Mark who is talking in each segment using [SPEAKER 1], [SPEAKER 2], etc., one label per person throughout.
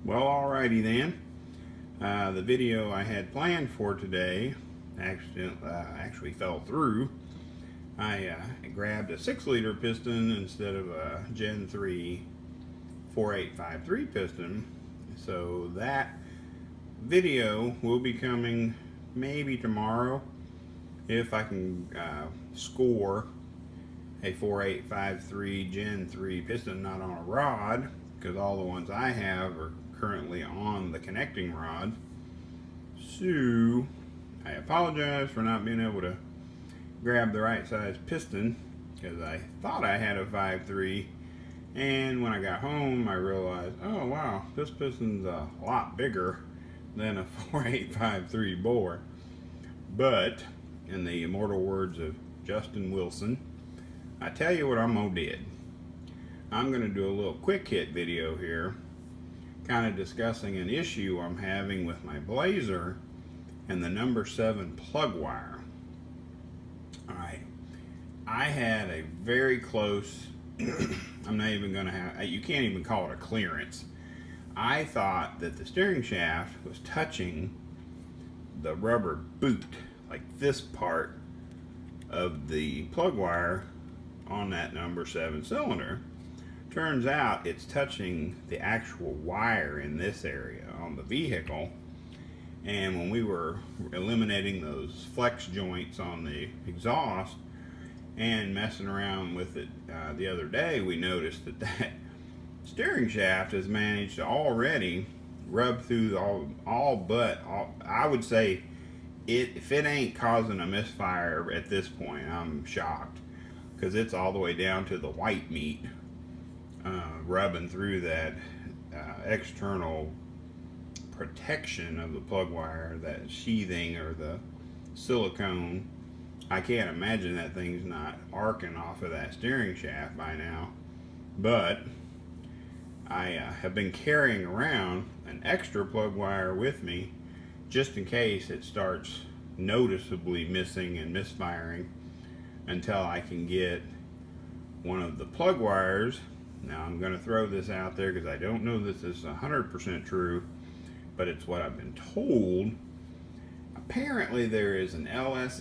[SPEAKER 1] Well, alrighty then. The video I had planned for today actually fell through. I grabbed a 6-liter piston instead of a Gen 3 4853 piston. So that video will be coming maybe tomorrow if I can score a 4853 Gen 3 piston not on a rod, because all the ones I have are currently on the connecting rod. So I apologize for not being able to grab the right size piston, because I thought I had a 5.3, and when I got home I realized, oh wow, this piston's a lot bigger than a 4853 bore. But in the immortal words of Justin Wilson, I tell you what I'm gonna do. I'm gonna do a little quick hit video here, kind of discussing an issue I'm having with my Blazer and the number 7 plug wire. Alright, I had a very close, I'm not even gonna have, you can't even call it a clearance. I thought that the steering shaft was touching the rubber boot, like this part of the plug wire on that number 7 cylinder. Turns out it's touching the actual wire in this area on the vehicle. And when we were eliminating those flex joints on the exhaust and messing around with it the other day, we noticed that that steering shaft has managed to already rub through I would say, if it ain't causing a misfire at this point, I'm shocked, because it's all the way down to the white meat, rubbing through that external protection of the plug wire, that sheathing or the silicone. I can't imagine that thing's not arcing off of that steering shaft by now. But I have been carrying around an extra plug wire with me just in case it starts noticeably missing and misfiring, until I can get one of the plug wires. Now I'm going to throw this out there because I don't know this is 100% true, but it's what I've been told. Apparently there is an LS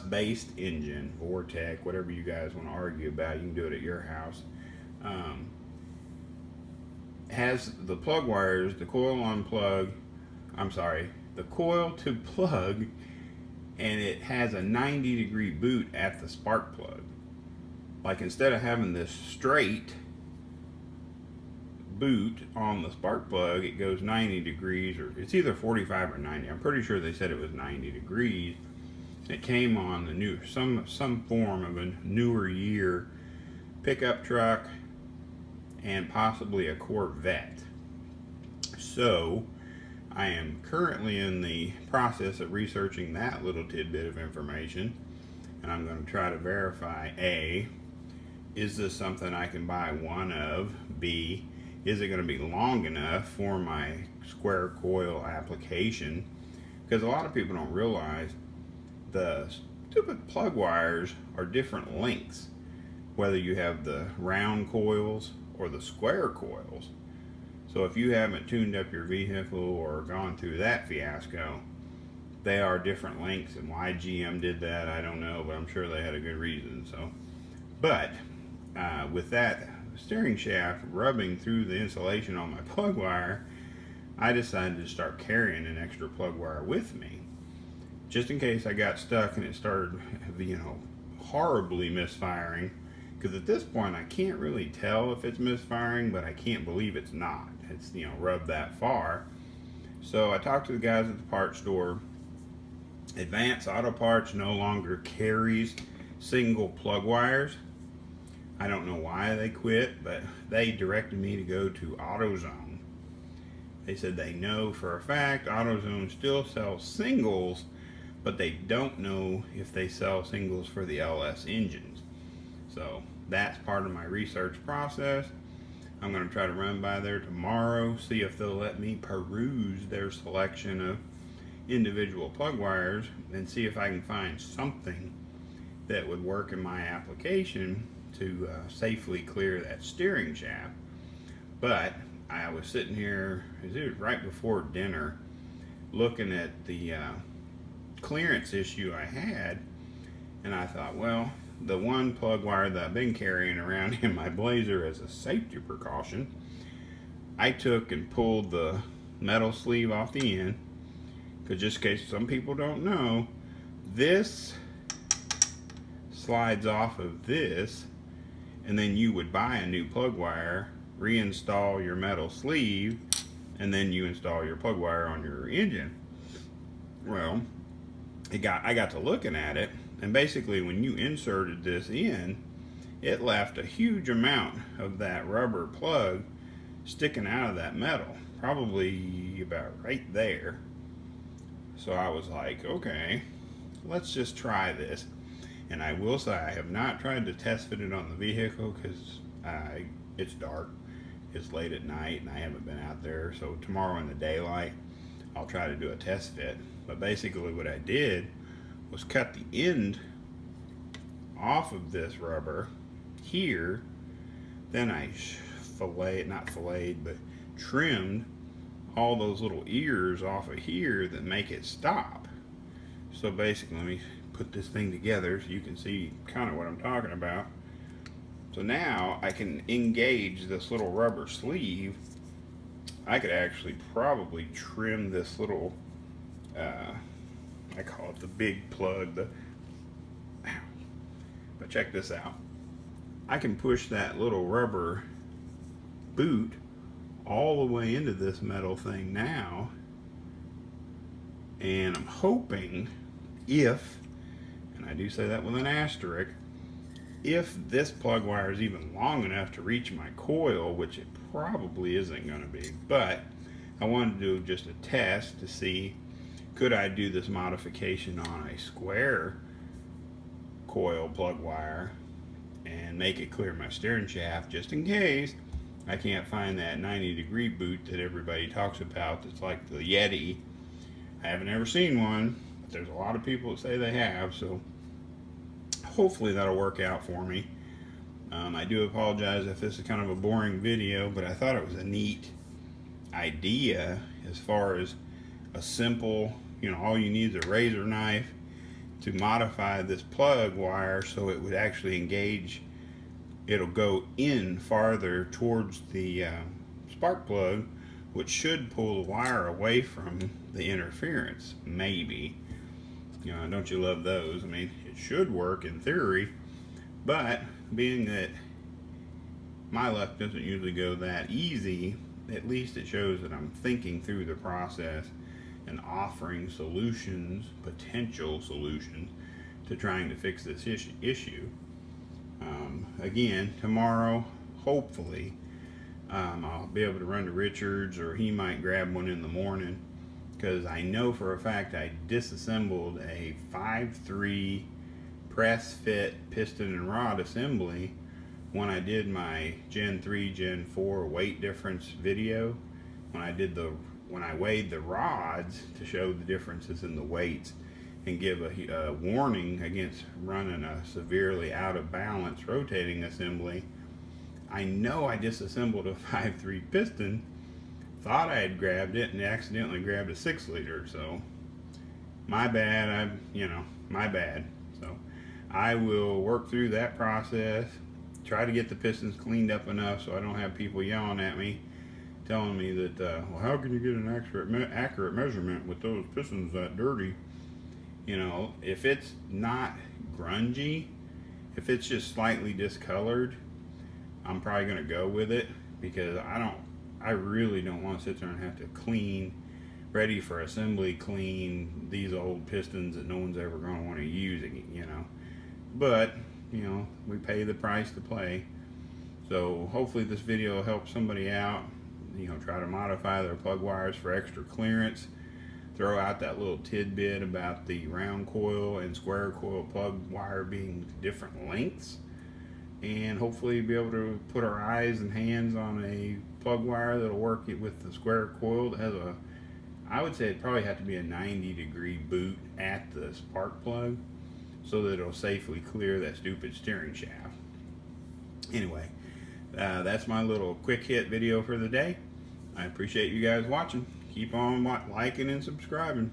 [SPEAKER 1] based engine, Vortec, whatever you guys want to argue about, you can do it at your house. Has the plug wires, the coil to plug, and it has a 90-degree boot at the spark plug. Like, instead of having this straight boot on the spark plug, it goes 90 degrees, or it's either 45 or 90. I'm pretty sure they said it was 90 degrees. It came on the new, some form of a newer year pickup truck and possibly a Corvette. So I am currently in the process of researching that little tidbit of information, and I'm going to try to verify, A, is this something I can buy one of? B, is it going to be long enough for my square coil application? Because a lot of people don't realize the stupid plug wires are different lengths, whether you have the round coils or the square coils. So if you haven't tuned up your vehicle or gone through that fiasco, they are different lengths, and why GM did that, I don't know, but I'm sure they had a good reason. So, but with that steering shaft rubbing through the insulation on my plug wire, I decided to start carrying an extra plug wire with me, just in case I got stuck and it started, horribly misfiring. Because at this point I can't really tell if it's misfiring, but I can't believe it's not. It's, rubbed that far. So I talked to the guys at the parts store. Advance Auto Parts no longer carries single plug wires. I don't know why they quit, but they directed me to go to AutoZone. They said they know for a fact AutoZone still sells singles, but they don't know if they sell singles for the LS engines. So that's part of my research process. I'm going to try to run by there tomorrow, see if they'll let me peruse their selection of individual plug wires, and see if I can find something that would work in my application to safely clear that steering shaft. But I was sitting here, it was right before dinner, looking at the clearance issue I had, and I thought, well, the one plug wire that I've been carrying around in my Blazer as a safety precaution, I took and pulled the metal sleeve off the end, because just in case some people don't know, this slides off of this, and then you would buy a new plug wire, reinstall your metal sleeve, and then you install your plug wire on your engine. Well, I got to looking at it, and basically when you inserted this in, it left a huge amount of that rubber plug sticking out of that metal, probably about right there. So I was like, okay, let's just try this. And I will say, I have not tried to test fit it on the vehicle because it's dark, it's late at night, and I haven't been out there. So tomorrow in the daylight, I'll try to do a test fit. But basically what I did was cut the end off of this rubber here. Then I trimmed all those little ears off of here that make it stop. So basically, let me put this thing together so you can see kind of what I'm talking about. So now I can engage this little rubber sleeve. I could actually probably trim this little, I call it the big plug, but check this out. I can push that little rubber boot all the way into this metal thing now, and I'm hoping, if, and I do say that with an asterisk, if this plug wire is even long enough to reach my coil, which it probably isn't going to be, but I wanted to do just a test to see, could I do this modification on a square coil plug wire and make it clear my steering shaft, just in case I can't find that 90-degree boot that everybody talks about that's like the Yeti. I haven't ever seen one, but there's a lot of people that say they have, so hopefully that'll work out for me. I do apologize if this is kind of a boring video, but I thought it was a neat idea as far as a simple, all you need is a razor knife to modify this plug wire so it would actually engage. It'll go in farther towards the spark plug, which should pull the wire away from the interference, maybe. Don't you love those? I mean, it should work in theory, but being that my luck doesn't usually go that easy, at least it shows that I'm thinking through the process and offering solutions, potential solutions, to trying to fix this issue. Again, tomorrow, hopefully, I'll be able to run to Richard's, or he might grab one in the morning, because I know for a fact I disassembled a 5.3 press fit piston and rod assembly when I did my Gen 3, Gen 4 weight difference video, when I weighed the rods to show the differences in the weights and give a warning against running a severely out of balance rotating assembly. I know I disassembled a 5.3 piston, thought I had grabbed it, and accidentally grabbed a 6-liter, so my bad. My bad. So I will work through that process, try to get the pistons cleaned up enough so I don't have people yelling at me, telling me that, well, how can you get an accurate measurement with those pistons that dirty? If it's not grungy, if it's just slightly discolored, I'm probably going to go with it, because I really don't want to sit there and have to clean, ready for assembly, clean these old pistons that no one's ever going to want to use, but we pay the price to play. So hopefully this video will help somebody out, try to modify their plug wires for extra clearance, throw out that little tidbit about the round coil and square coil plug wire being different lengths, and hopefully be able to put our eyes and hands on a plug wire that'll work with the square coil that has I would say it probably have to be a 90-degree boot at the spark plug so that it'll safely clear that stupid steering shaft. Anyway, that's my little quick hit video for the day. I appreciate you guys watching. Keep on liking and subscribing.